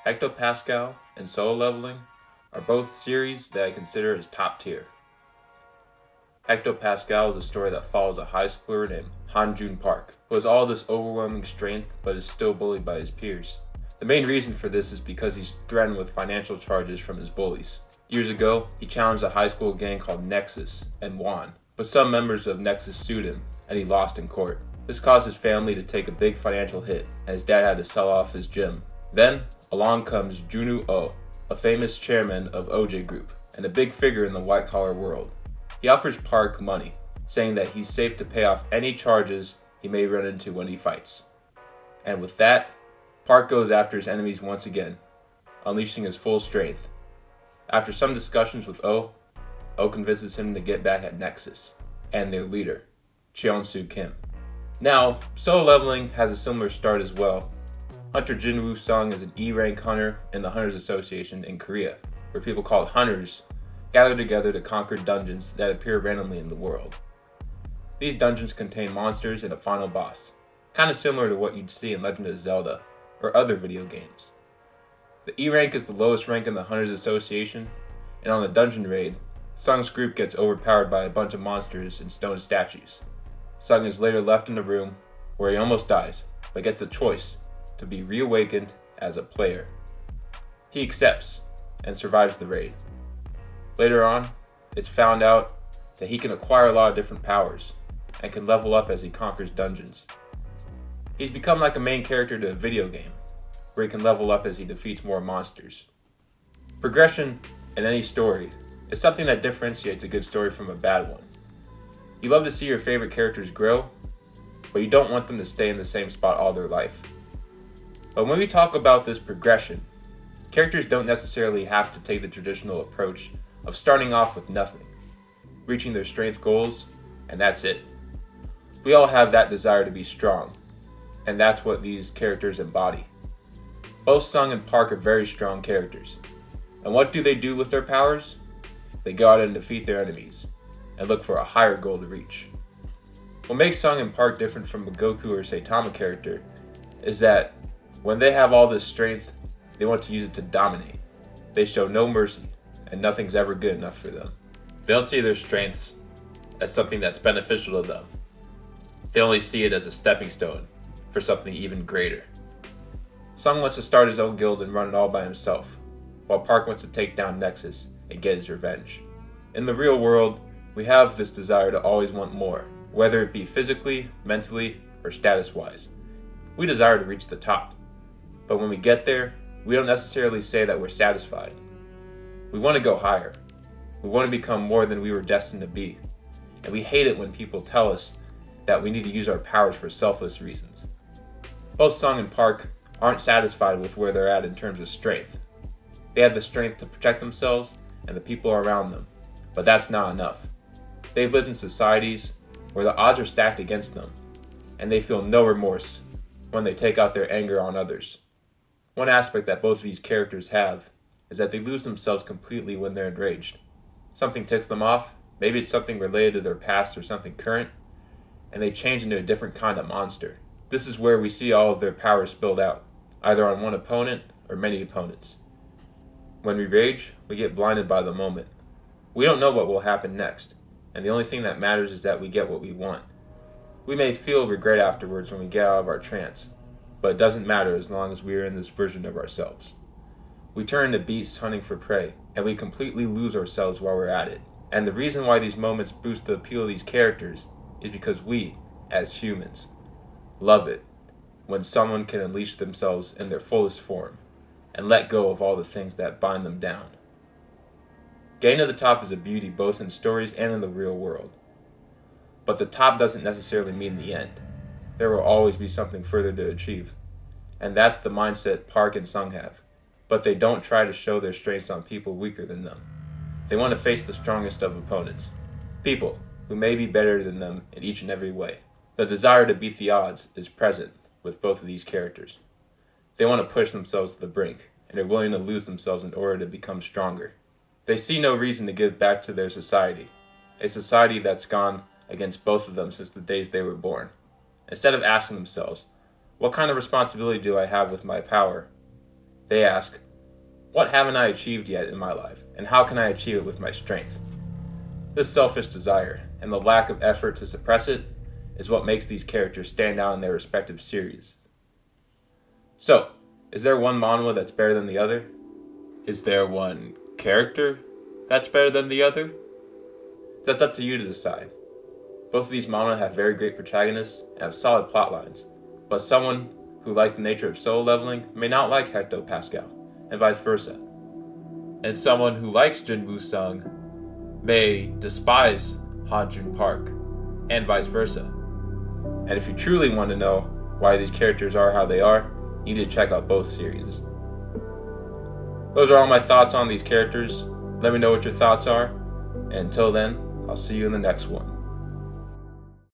Hectopascal and Solo Leveling are both series that I consider as top tier. Hectopascal is a story that follows a high schooler named Hanjun Park, who has all this overwhelming strength but is still bullied by his peers. The main reason for this is because he's threatened with financial charges from his bullies. Years ago, he challenged a high school gang called Nexus and won, but some members of Nexus sued him and he lost in court. This caused his family to take a big financial hit and his dad had to sell off his gym. Then, along comes Jinwoo, a famous chairman of OJ Group and a big figure in the white-collar world. He offers Park money, saying that he's safe to pay off any charges he may run into when he fights. And with that, Park goes after his enemies once again, unleashing his full strength. After some discussions with O convinces him to get back at Nexus and their leader, Cheon-soo Kim. Now, Solo Leveling has a similar start as well. Hunter Jinwoo Sung is an E-rank hunter in the Hunters Association in Korea, where people called hunters gather together to conquer dungeons that appear randomly in the world. These dungeons contain monsters and a final boss, kind of similar to what you'd see in Legend of Zelda or other video games. The E rank is the lowest rank in the Hunters Association, and on a dungeon raid, Sung's group gets overpowered by a bunch of monsters and stone statues. Sung is later left in the room where he almost dies, but gets the choice to be reawakened as a player. He accepts and survives the raid. Later on, it's found out that he can acquire a lot of different powers and can level up as he conquers dungeons. He's become like a main character to a video game, where he can level up as he defeats more monsters. Progression in any story is something that differentiates a good story from a bad one. You love to see your favorite characters grow, but you don't want them to stay in the same spot all their life. But when we talk about this progression, characters don't necessarily have to take the traditional approach of starting off with nothing, reaching their strength goals, and that's it. We all have that desire to be strong, and that's what these characters embody. Both Sung and Park are very strong characters. And what do they do with their powers? They go out and defeat their enemies, and look for a higher goal to reach. What makes Sung and Park different from a Goku or Saitama character is that when they have all this strength, they want to use it to dominate. They show no mercy, and nothing's ever good enough for them. They don't see their strengths as something that's beneficial to them. They only see it as a stepping stone for something even greater. Sung wants to start his own guild and run it all by himself, while Park wants to take down Nexus and get his revenge. In the real world, we have this desire to always want more, whether it be physically, mentally, or status-wise. We desire to reach the top, but when we get there, we don't necessarily say that we're satisfied. We want to go higher. We want to become more than we were destined to be. And we hate it when people tell us that we need to use our powers for selfless reasons. Both Sung and Park aren't satisfied with where they're at in terms of strength. They have the strength to protect themselves and the people around them, but that's not enough. They've lived in societies where the odds are stacked against them, and they feel no remorse when they take out their anger on others. One aspect that both of these characters have is that they lose themselves completely when they're enraged. Something ticks them off, maybe it's something related to their past or something current, and they change into a different kind of monster. This is where we see all of their powers spilled out, either on one opponent or many opponents. When we rage, we get blinded by the moment. We don't know what will happen next, and the only thing that matters is that we get what we want. We may feel regret afterwards when we get out of our trance, but it doesn't matter as long as we are in this version of ourselves. We turn into beasts hunting for prey, and we completely lose ourselves while we're at it. And the reason why these moments boost the appeal of these characters is because we, as humans, love it when someone can unleash themselves in their fullest form and let go of all the things that bind them down. Getting to the top is a beauty both in stories and in the real world. But the top doesn't necessarily mean the end. There will always be something further to achieve. And that's the mindset Park and Sung have. But they don't try to show their strengths on people weaker than them. They want to face the strongest of opponents. People who may be better than them in each and every way. The desire to beat the odds is present with both of these characters. They want to push themselves to the brink, and are willing to lose themselves in order to become stronger. They see no reason to give back to their society, a society that's gone against both of them since the days they were born. Instead of asking themselves, what kind of responsibility do I have with my power? They ask, what haven't I achieved yet in my life, and how can I achieve it with my strength? This selfish desire, and the lack of effort to suppress it, is what makes these characters stand out in their respective series. So, is there one manhwa that's better than the other? Is there one character that's better than the other? That's up to you to decide. Both of these manhwa have very great protagonists and have solid plot lines, but someone who likes the nature of solo leveling may not like Hectopascal, and vice versa. And someone who likes Jinwoo Sung may despise Hanjun Park, and vice versa. And if you truly want to know why these characters are how they are, you need to check out both series. Those are all my thoughts on these characters. Let me know what your thoughts are. And until then, I'll see you in the next one.